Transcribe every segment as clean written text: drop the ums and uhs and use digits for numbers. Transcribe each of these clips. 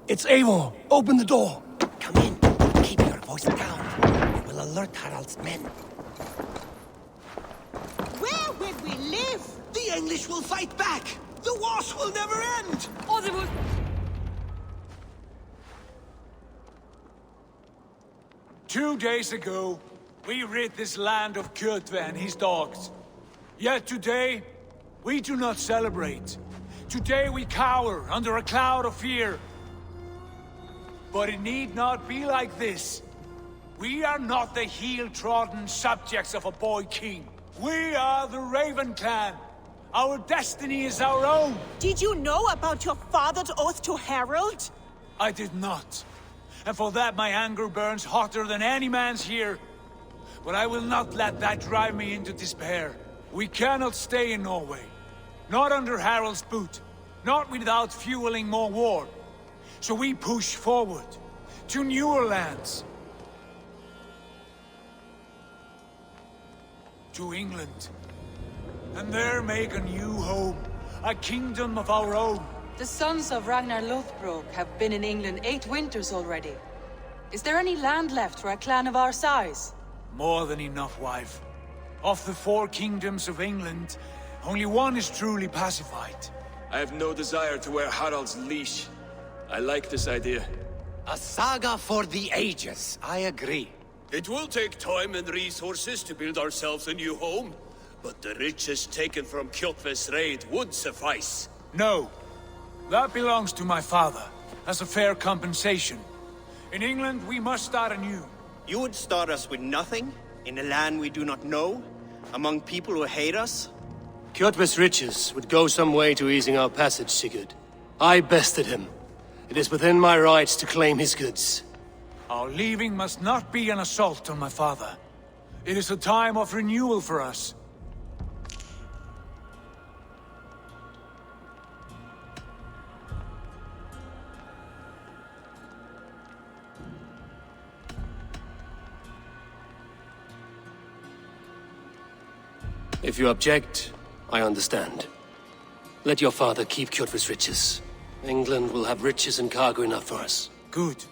It's Eivor. Open the door. Come in. Keep your voice down. We will alert Harald's men. Where would we live? The English will fight back. The wars will never end. Or they will... 2 days ago, we rid this land of Kjotve and his dogs. Yet today, we do not celebrate. Today we cower under a cloud of fear. But it need not be like this. We are not the heel-trodden subjects of a boy king. We are the Raven clan. Our destiny is our own. Did you know about your father's oath to Harald? I did not. And for that my anger burns hotter than any man's here. But I will not let that drive me into despair. We cannot stay in Norway. Not under Harald's boot. Not without fueling more war. So we push forward. To newer lands. To England. And there make a new home. A kingdom of our own. The sons of Ragnar Lothbrok have been in England 8 winters already. Is there any land left for a clan of our size? More than enough, wife. Of the 4 kingdoms of England, only one is truly pacified. I have no desire to wear Harald's leash. I like this idea. A saga for the ages, I agree. It will take time and resources to build ourselves a new home, but the riches taken from Kjotve's raid would suffice. No. That belongs to my father, as a fair compensation. In England, we must start anew. You would start us with nothing? In a land we do not know? Among people who hate us? Kjotve's riches would go some way to easing our passage, Sigurd. I bested him. It is within my rights to claim his goods. Our leaving must not be an assault on my father. It is a time of renewal for us. If you object, I understand. Let your father keep Kjotve's riches. England will have riches and cargo enough for us. Good.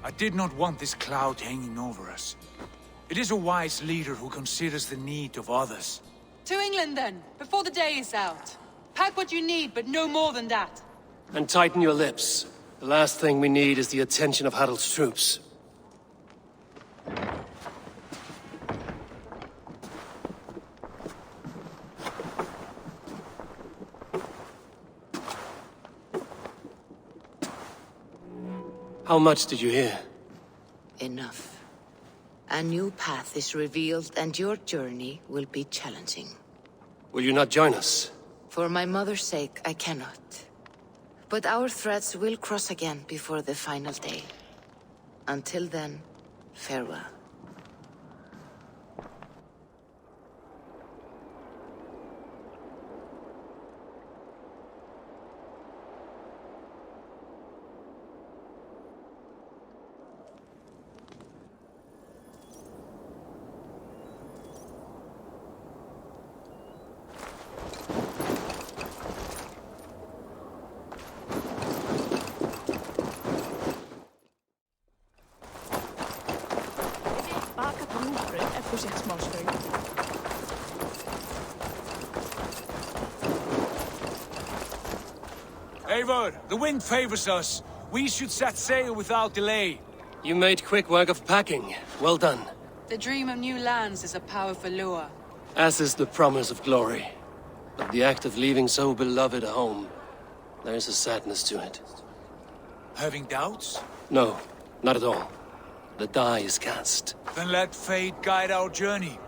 I did not want this cloud hanging over us. It is a wise leader who considers the need of others. To England then, before the day is out. Pack what you need, but no more than that. And tighten your lips. The last thing we need is the attention of Harald's troops. How much did you hear? Enough. A new path is revealed and your journey will be challenging. Will you not join us? For my mother's sake, I cannot. But our threads will cross again before the final day. Until then, farewell. Eivor, the wind favors us. We should set sail without delay. You made quick work of packing. Well done. The dream of new lands is a powerful lure. As is the promise of glory. But the act of leaving so beloved a home, there is a sadness to it. Having doubts? No, not at all. The die is cast. Then let fate guide our journey.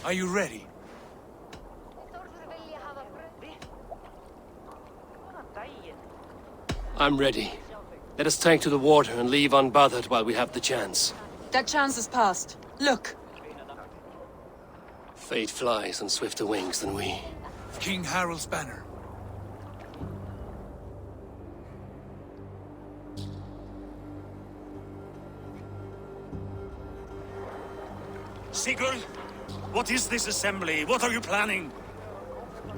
Are you ready? I'm ready. Let us take to the water and leave unbothered while we have the chance. That chance is past. Look! Fate flies on swifter wings than we. King Harald's banner. Sigurd, what is this assembly? What are you planning?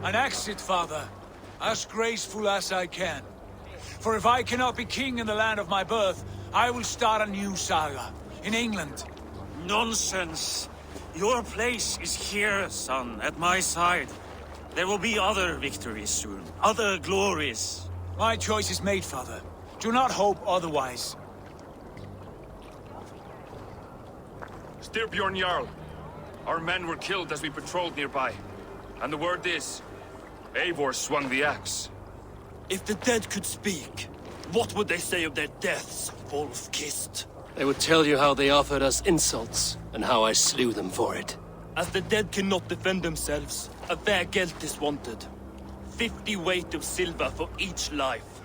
An exit, father. As graceful as I can. For if I cannot be king in the land of my birth, I will start a new saga. In England. Nonsense! Your place is here, son, at my side. There will be other victories soon, other glories. My choice is made, father. Do not hope otherwise. Styrbjorn Jarl. Our men were killed as we patrolled nearby. And the word is, Eivor swung the axe. If the dead could speak, what would they say of their deaths, wolf-kissed? They would tell you how they offered us insults, and how I slew them for it. As the dead cannot defend themselves, a fair gelt is wanted. 50 weight of silver for each life.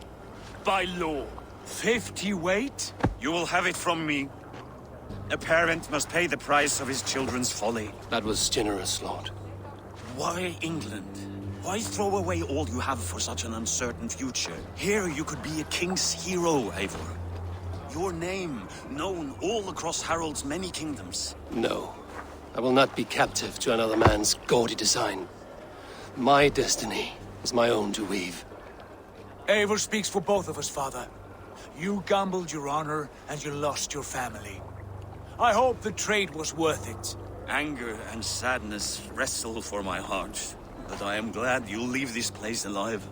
By law. 50 weight? You will have it from me. A parent must pay the price of his children's folly. That was generous, Lord. Why England? Why throw away all you have for such an uncertain future? Here you could be a king's hero, Eivor. Your name known all across Harald's many kingdoms. No. I will not be captive to another man's gaudy design. My destiny is my own to weave. Eivor speaks for both of us, father. You gambled your honor, and you lost your family. I hope the trade was worth it. Anger and sadness wrestle for my heart, but I am glad you'll leave this place alive.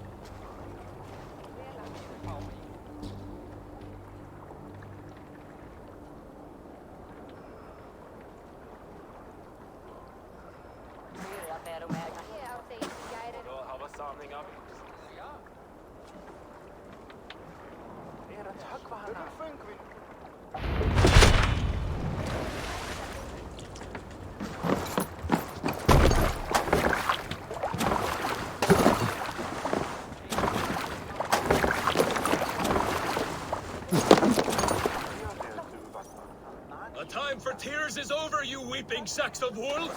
Tears is over, you weeping sacks of wool!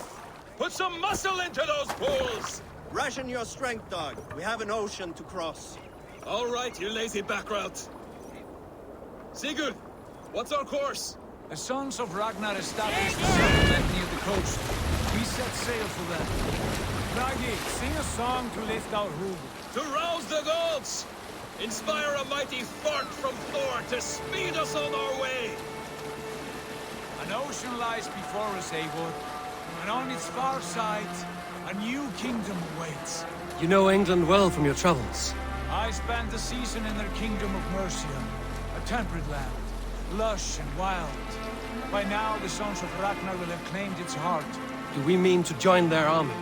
Put some muscle into those pools! Ration your strength, dog. We have an ocean to cross. All right, you lazy backrout. Sigurd, what's our course? The sons of Ragnar established a settlement near the coast. We set sail for them. Raggi, sing a song to lift our hoof. To rouse the gods! Inspire a mighty fart from Thor to speed us on our way! An ocean lies before us, Eivor, and on its far side, a new kingdom awaits. You know England well from your travels. I spent a season in their kingdom of Mercia, a temperate land, lush and wild. By now, the sons of Ragnar will have claimed its heart. Do we mean to join their army?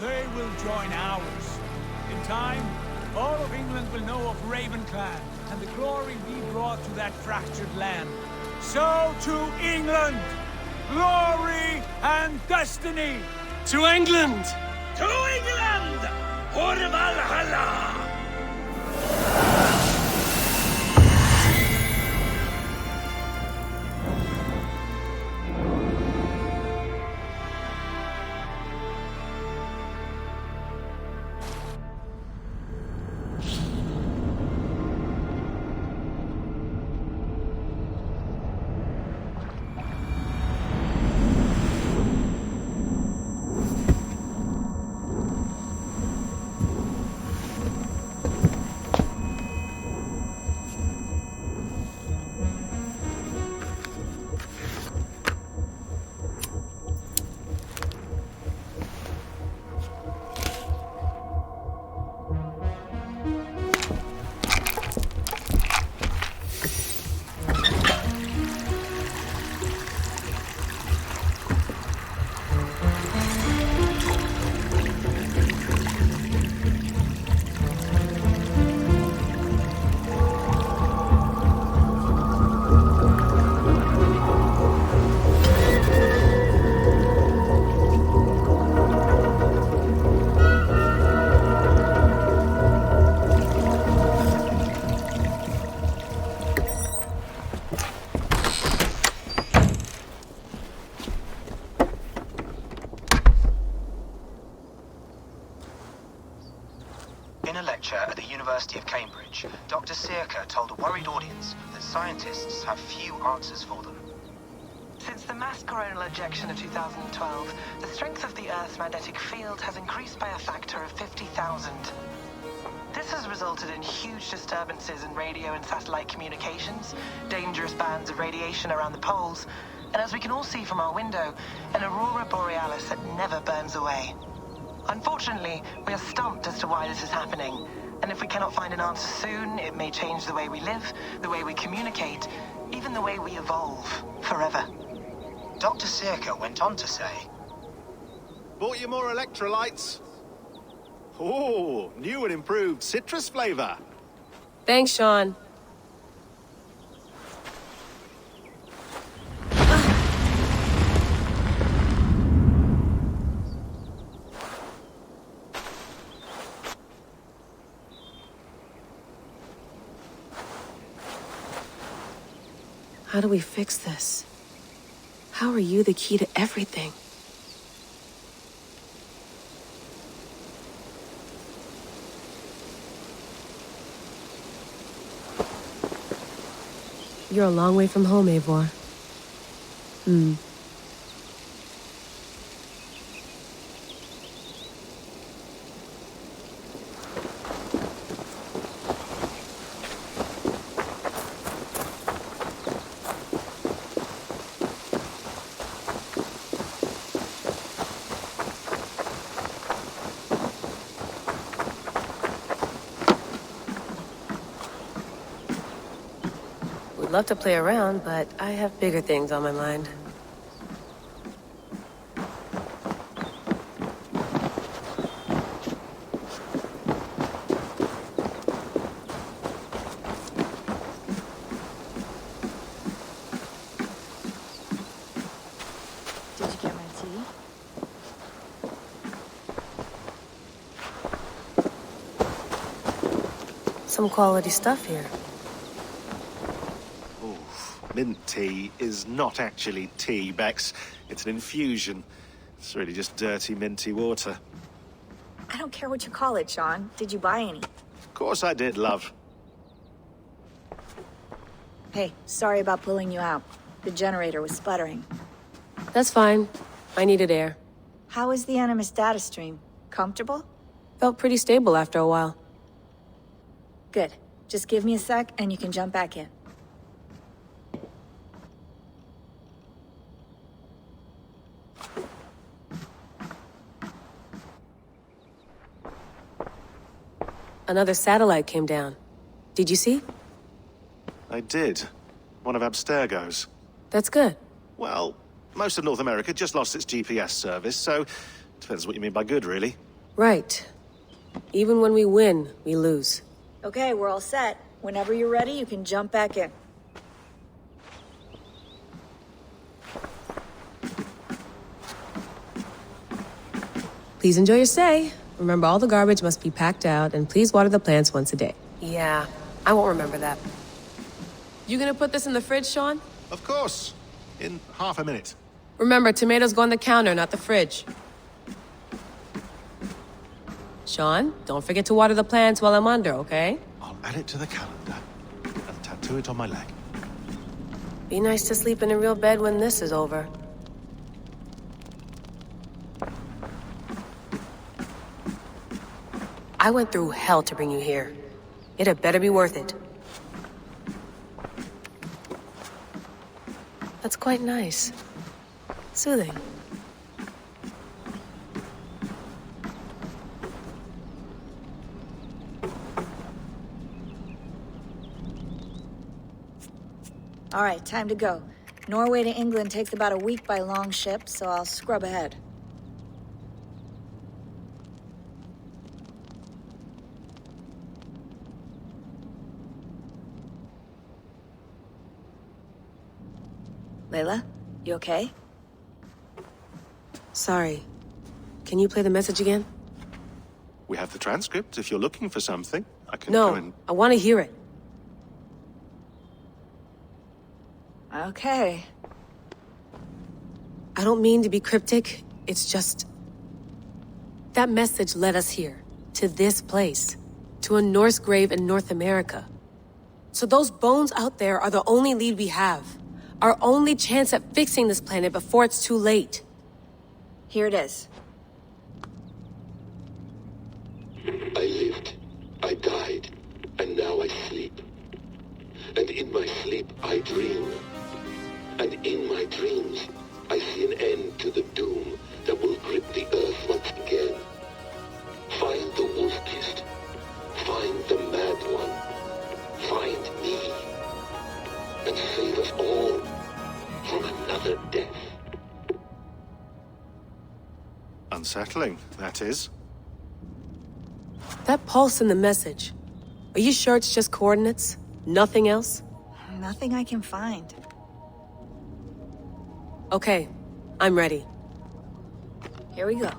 They will join ours. In time, all of England will know of Raven Clan, and the glory we brought to that fractured land. So to England! Glory and destiny! To England! To England! For Valhalla! In a lecture at the University of Cambridge, Dr. Sirka told a worried audience that scientists have few answers for them. Since the mass coronal ejection of 2012, the strength of the Earth's magnetic field has increased by a factor of 50,000. This has resulted resulted in huge disturbances in radio and satellite communications, dangerous bands of radiation around the poles, and as we can all see from our window, an aurora borealis that never burns away. Unfortunately, we are stumped as to why this is happening, and if we cannot find an answer soon, it may change the way we live, the way we communicate, even the way we evolve, forever. Dr. Circa went on to say, "Bought you more electrolytes? Oh, new and improved citrus flavor." Thanks, Sean. How do we fix this? How are you the key to everything? You're a long way from home, Eivor. Love to play around, but I have bigger things on my mind. Did you get my tea? Some quality stuff here. Mint tea is not actually tea, Bex. It's an infusion. It's really just dirty, minty water. I don't care what you call it, Sean. Did you buy any? Of course I did, love. Hey, sorry about pulling you out. The generator was sputtering. That's fine. I needed air. How is the Animus data stream? Comfortable? Felt pretty stable after a while. Good. Just give me a sec and you can jump back in. Another satellite came down. Did you see? I did. One of Abstergo's. That's good. Well, most of North America just lost its GPS service, so depends what you mean by good, really. Right. Even when we win, we lose. Okay, we're all set. Whenever you're ready, you can jump back in. Please enjoy your stay. Remember, all the garbage must be packed out, and please water the plants once a day. Yeah, I won't remember that. You gonna put this in the fridge, Sean? Of course. In half a minute. Remember, tomatoes go on the counter, not the fridge. Sean, don't forget to water the plants while I'm under, okay? I'll add it to the calendar and tattoo it on my leg. Be nice to sleep in a real bed when this is over. I went through hell to bring you here. It had better be worth it. That's quite nice. Soothing. All right, time to go. Norway to England takes about a week by long ship, so I'll scrub ahead. Layla, you okay? Sorry. Can you play the message again? We have the transcript. If you're looking for something, I can go and... No, I want to hear it. Okay. I don't mean to be cryptic. It's just... that message led us here. To this place. To a Norse grave in North America. So those bones out there are the only lead we have. Our only chance at fixing this planet before it's too late. Here it is. I lived. I died. sleep, I dream. And in my dreams, I see an end to the doom that will grip the earth once again. Find the wolf-kissed. Find the mad one. Find me. And save us all from another death. Unsettling, that is. That pulse in the message. Are you sure it's just coordinates? Nothing else? Nothing I can find. Okay, I'm ready. Here we go.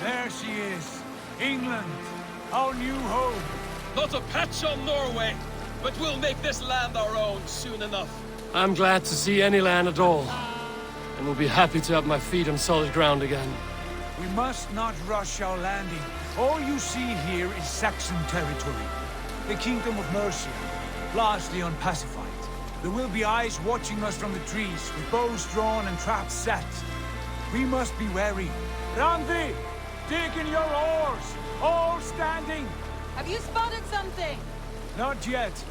There she is. England, our new home. Not a patch on Norway, but we'll make this land our own soon enough. I'm glad to see any land at all, and will be happy to have my feet on solid ground again. We must not rush our landing. All you see here is Saxon territory. The Kingdom of Mercia, largely unpacified. There will be eyes watching us from the trees, with bows drawn and traps set. We must be wary. Randi! Dig in your oars! All standing! Have you spotted something? Not yet.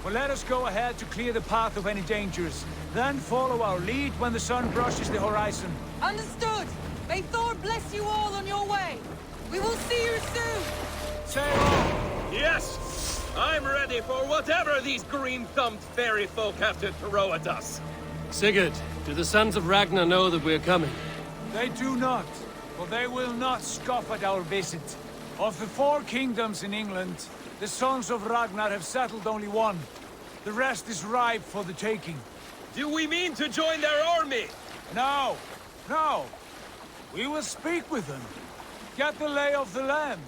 But let us go ahead to clear the path of any dangers. Then follow our lead when the sun brushes the horizon. Understood! May Thor bless you all on your way! We will see you soon! Sail on! Yes! I'm ready for whatever these green-thumbed fairy folk have to throw at us. Sigurd, do the sons of Ragnar know that we're coming? They do not. For they will not scoff at our visit. Of the 4 kingdoms in England, the sons of Ragnar have settled only one. The rest is ripe for the taking. Do we mean to join their army? No, no. We will speak with them, get the lay of the land,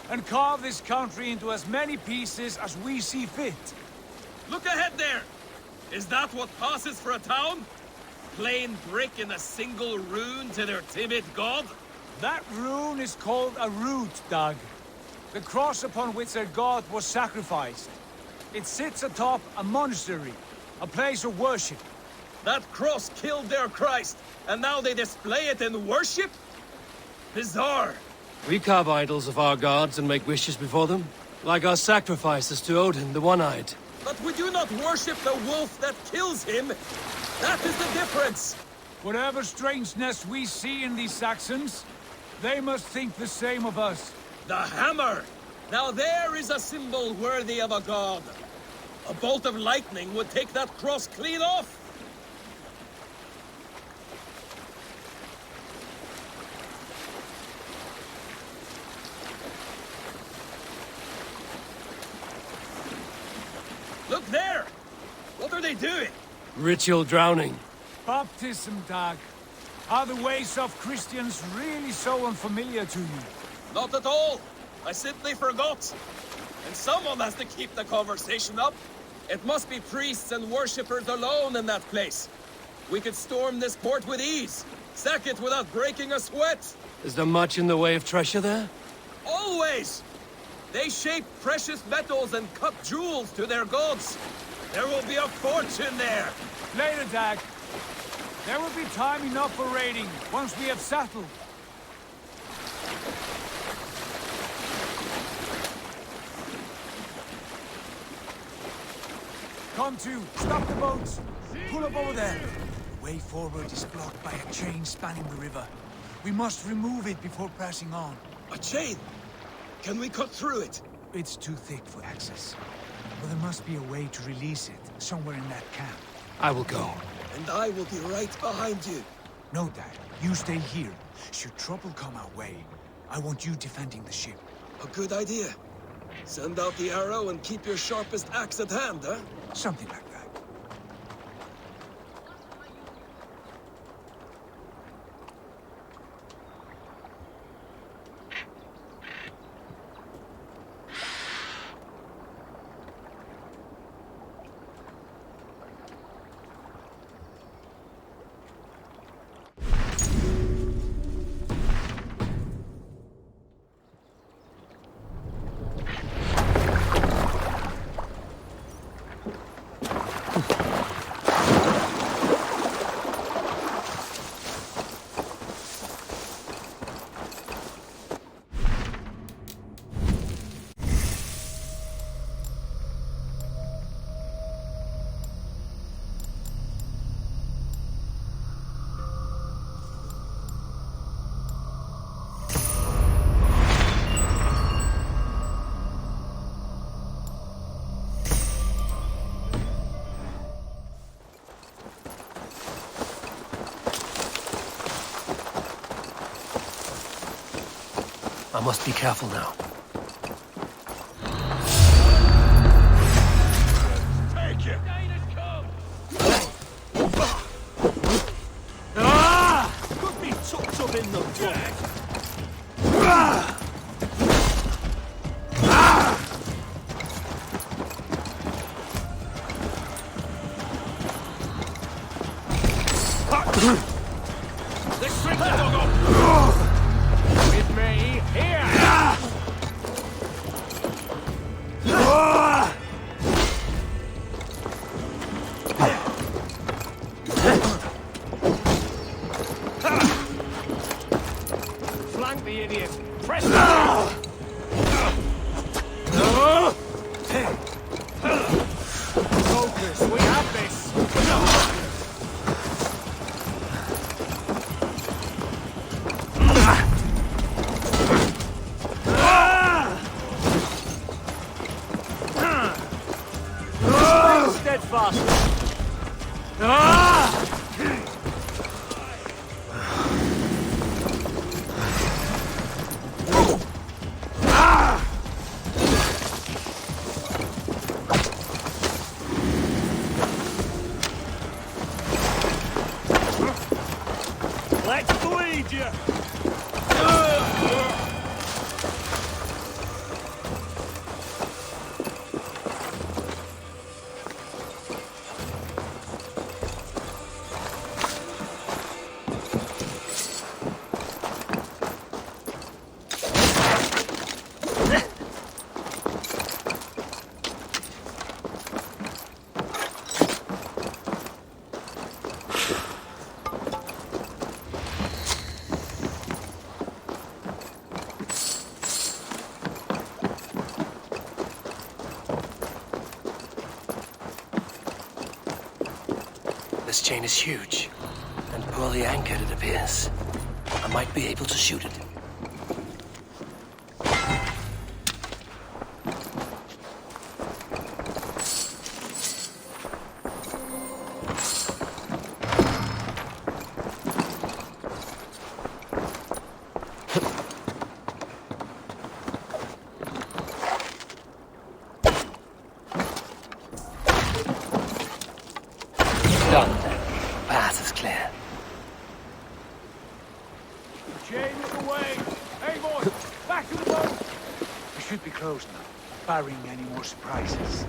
and carve this country into as many pieces as we see fit. Look ahead there! Is that what passes for a town? Plain brick in a single rune to their timid god? That rune is called a root, Dag. The cross upon which their god was sacrificed. It sits atop a monastery, a place of worship. That cross killed their Christ, and now they display it in worship? Bizarre. We carve idols of our gods and make wishes before them, like our sacrifices to Odin, the One-Eyed. But we do not worship the wolf that kills him. That is the difference. Whatever strangeness we see in these Saxons, they must think the same of us. The hammer! Now there is a symbol worthy of a god. A bolt of lightning would take that cross clean off. Look there! What are they doing? Ritual drowning. Baptism, Dag. Are the ways of Christians really so unfamiliar to you? Not at all. I simply forgot. And someone has to keep the conversation up. It must be priests and worshippers alone in that place. We could storm this port with ease. Sack it without breaking a sweat. Is there much in the way of treasure there? Always! They shape precious metals and cut jewels to their gods. There will be a fortune there. Later, Dag. There will be time enough for raiding, once we have settled. Come to, stop the boats. Pull up over there. The way forward is blocked by a chain spanning the river. We must remove it before pressing on. A chain? Can we cut through it? It's too thick for access. But there must be a way to release it, somewhere in that camp. I will go. And I will be right behind you. No, Dad. You stay here. Should trouble come our way, I want you defending the ship. A good idea. Send out the arrow and keep your sharpest axe at hand, huh? Something like that. I must be careful now. Take it! Could be tucked up in the book. Let's string the dog up! With me, here! Flank the idiot! Press him! Focus, we have this! Steadfast. Let's bleed you. This chain is huge, and poorly anchored, it appears. I might be able to shoot it. Done. Path is clear. Chain is away! Hey, boys! Back to the boat! We should be close now, barring any more surprises.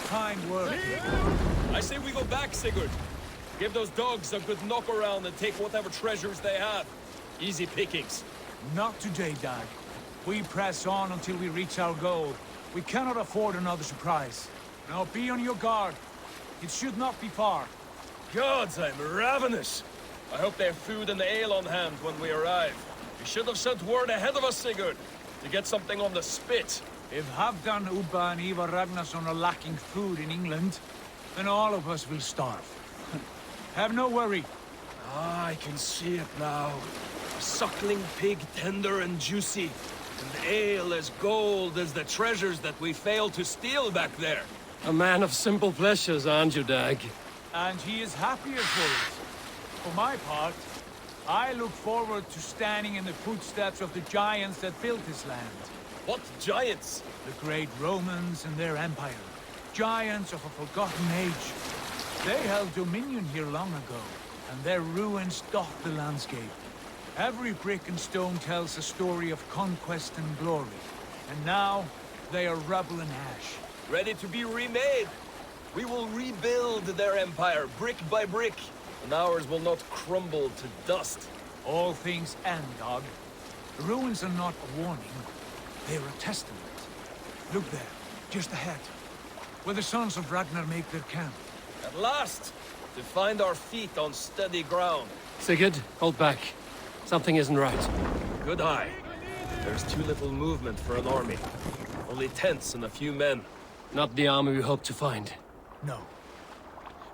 Kind word. I say we go back, Sigurd. Give those dogs a good knock around and take whatever treasures they have. Easy pickings. Not today, Dag. We press on until we reach our goal. We cannot afford another surprise. Now be on your guard. It should not be far. Gods, I'm ravenous. I hope they have food and ale on hand when we arrive. You should have sent word ahead of us, Sigurd, to get something on the spit. If Halfdan, Ubba and Ivar Ragnarsson are lacking food in England, then all of us will starve. Have no worry. Ah, I can see it now. A suckling pig, tender and juicy. And ale as gold as the treasures that we failed to steal back there. A man of simple pleasures, aren't you, Dag? And he is happier for it. For my part, I look forward to standing in the footsteps of the giants that built this land. What giants? The great Romans and their empire. Giants of a forgotten age. They held dominion here long ago, and their ruins dot the landscape. Every brick and stone tells a story of conquest and glory. And now, they are rubble and ash. Ready to be remade. We will rebuild their empire, brick by brick, and ours will not crumble to dust. All things end, dog. The ruins are not a warning. They are a testament. Look there, just ahead, where the sons of Ragnar make their camp. At last, to find our feet on steady ground. Sigurd, hold back. Something isn't right. Good eye. There's too little movement for an army. Only tents and a few men. Not the army we hoped to find. No.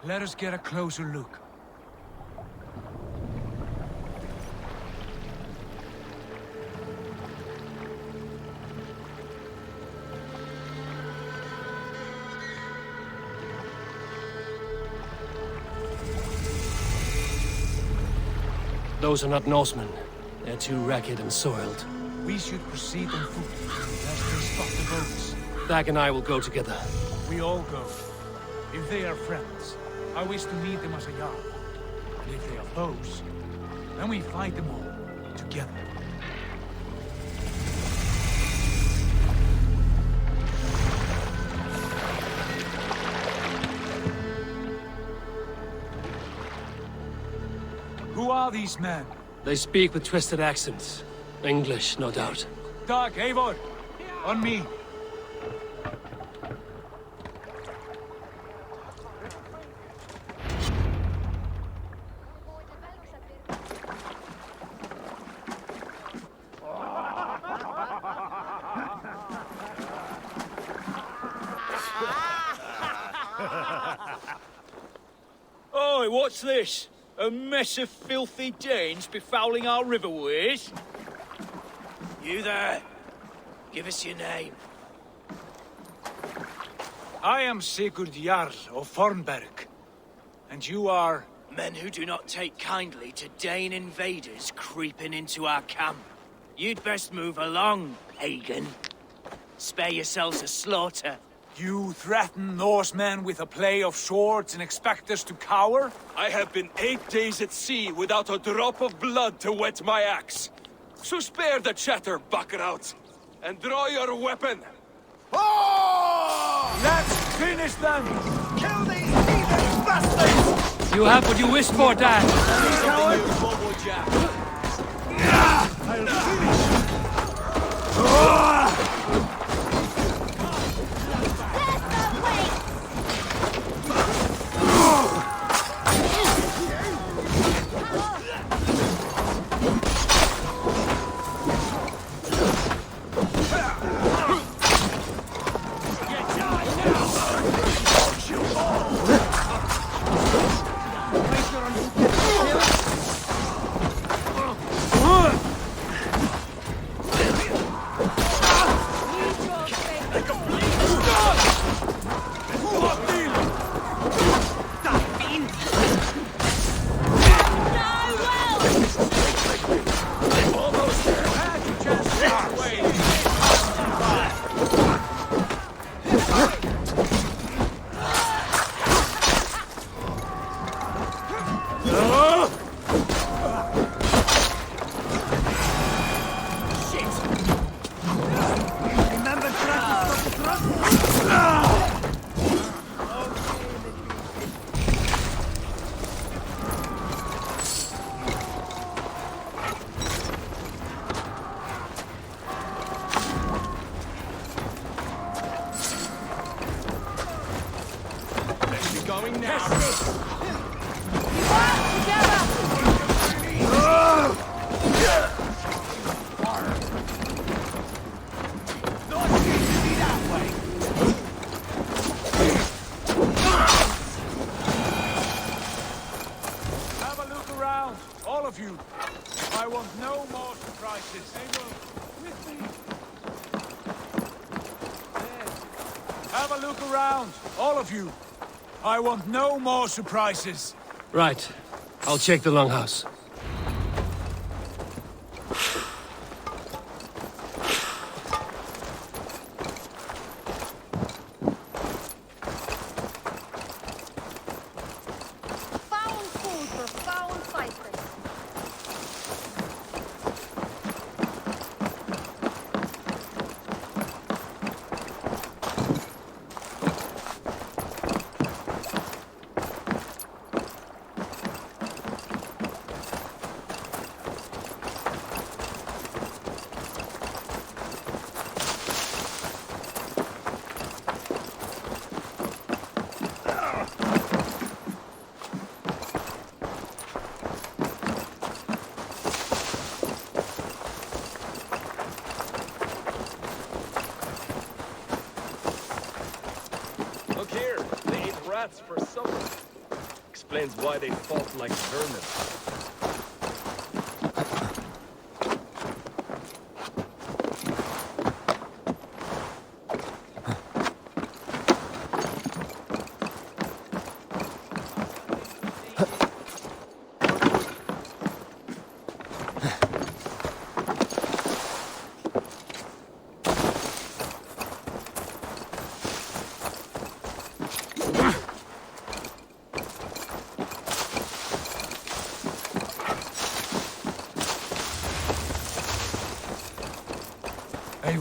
Let us get a closer look. Those are not Norsemen. They're too ragged and soiled. We should proceed on foot, lest they spot the boats. Dag and I will go together. We all go. If they are friends, I wish to meet them as a yard. And if they are foes, then we fight them all together. Who are these men? They speak with twisted accents. English, no doubt. Dag, Eivor! On me! Oi, what's this? A mess of filthy Danes befouling our riverways? You there! Give us your name. I am Sigurd Jarl of Fornberg. And you are... Men who do not take kindly to Dane invaders creeping into our camp. You'd best move along, pagan. Spare yourselves a slaughter. You threaten Norsemen with a play of swords and expect us to cower? I have been 8 days at sea without a drop of blood to wet my axe. So spare the chatter, Buckerout, and draw your weapon. Oh! Let's finish them! Kill these heathen bastards! You have what you wished for, Dad. I'll finish you! I want no more surprises. Right. I'll check the longhouse. Found food for found fighters. For supper. Explains why they fought like vermin.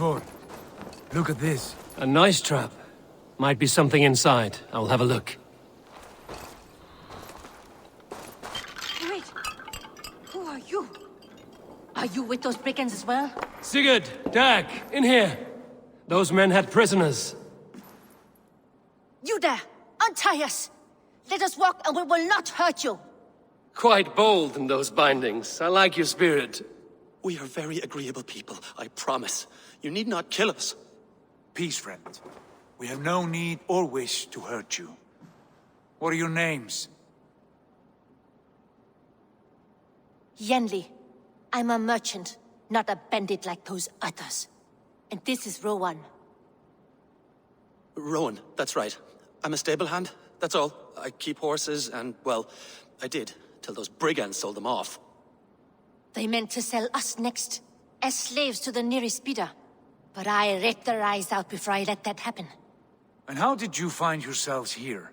Eivor, look at this. A nice trap. Might be something inside. I'll have a look. Wait. Who are you? Are you with those brigands as well? Sigurd! Dag! In here! Those men had prisoners. You there! Untie us! Let us walk and we will not hurt you! Quite bold in those bindings. I like your spirit. We are very agreeable people, I promise. You need not kill us. Peace, friend. We have no need or wish to hurt you. What are your names? Yenli. I'm a merchant, not a bandit like those others. And this is Rowan. Rowan, that's right. I'm a stable hand, that's all. I keep horses and, well, I did, till those brigands sold them off. They meant to sell us next, as slaves to the nearest bidder. But I ripped their eyes out before I let that happen. And how did you find yourselves here?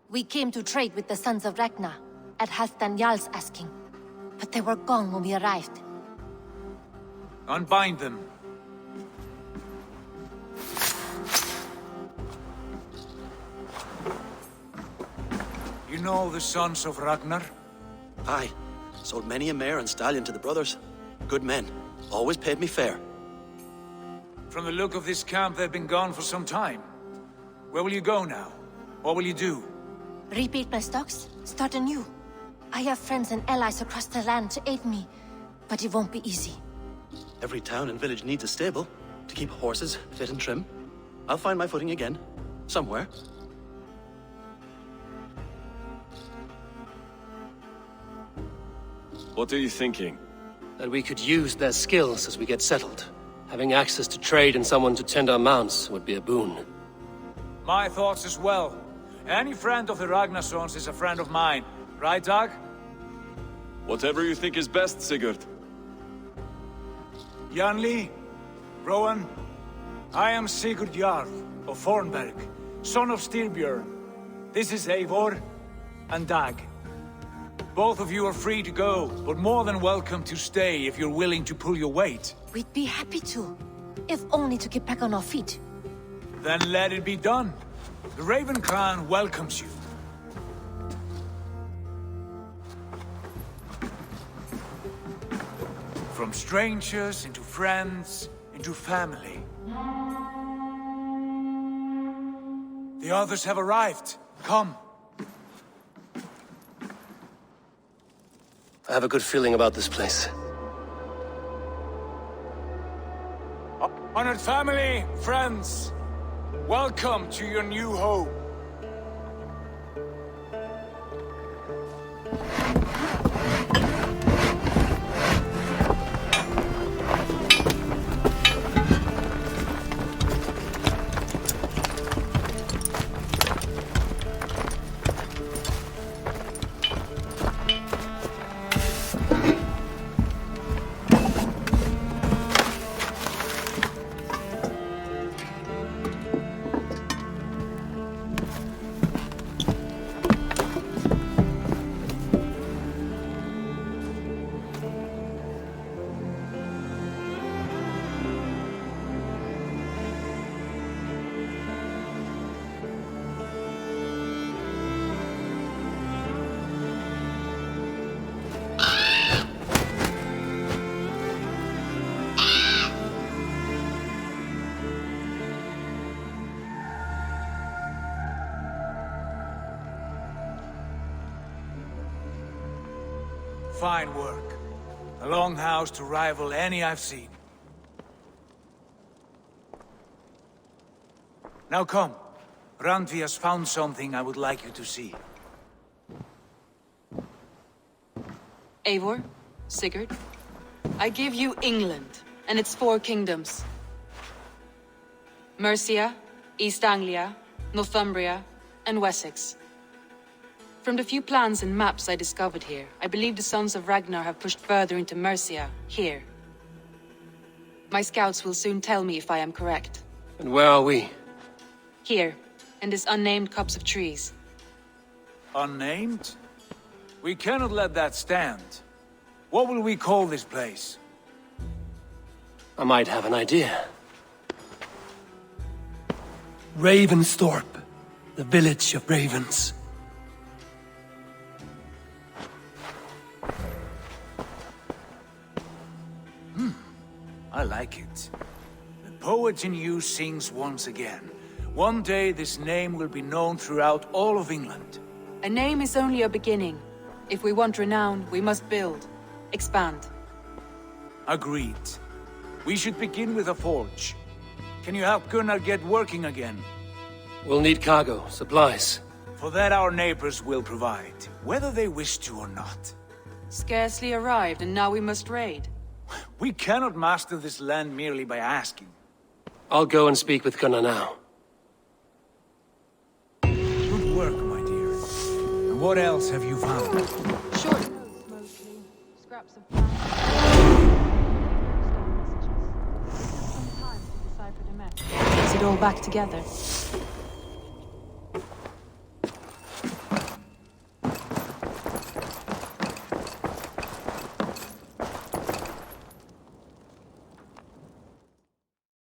We came to trade with the Sons of Ragnar, at Halfdan Jarl's asking. But they were gone when we arrived. Unbind them. You know the Sons of Ragnar? Aye. Sold many a mare and stallion to the brothers. Good men. Always paid me fair. From the look of this camp, they've been gone for some time. Where will you go now? What will you do? Repeat my stocks, start anew. I have friends and allies across the land to aid me, but it won't be easy. Every town and village needs a stable to keep horses fit and trim. I'll find my footing again. Somewhere. What are you thinking? That we could use their skills as we get settled. Having access to trade and someone to tend our mounts would be a boon. My thoughts as well. Any friend of the Ragnarsons is a friend of mine. Right, Dag? Whatever you think is best, Sigurd. Janli, Rowan, I am Sigurd Jarl of Fornberg, son of Styrbjörn. This is Eivor and Dag. Both of you are free to go, but more than welcome to stay if you're willing to pull your weight. We'd be happy to, if only to get back on our feet. Then let it be done. The Raven clan welcomes you. From strangers into friends, into family. The others have arrived. Come. I have a good feeling about this place. Honored family, friends, welcome to your new home. Fine work. A longhouse to rival any I've seen. Now come. Randvi has found something I would like you to see. Eivor, Sigurd, I give you England and its 4 kingdoms. Mercia, East Anglia, Northumbria, and Wessex. From the few plans and maps I discovered here, I believe the Sons of Ragnar have pushed further into Mercia, here. My scouts will soon tell me if I am correct. And where are we? Here, in this unnamed copse of trees. Unnamed? We cannot let that stand. What will we call this place? I might have an idea. Ravensthorpe, the village of ravens. I like it. The poet in you sings once again. One day this name will be known throughout all of England. A name is only a beginning. If we want renown, we must build. Expand. Agreed. We should begin with a forge. Can you help Gunnar get working again? We'll need cargo, supplies. For that our neighbors will provide, whether they wish to or not. Scarcely arrived, and now we must raid. We cannot master this land merely by asking. I'll go and speak with Gunnar now. Good work, my dear. And what else have you found? Short notes, mostly. Scraps of plans. Some time to decipher the message. Piece it all back together.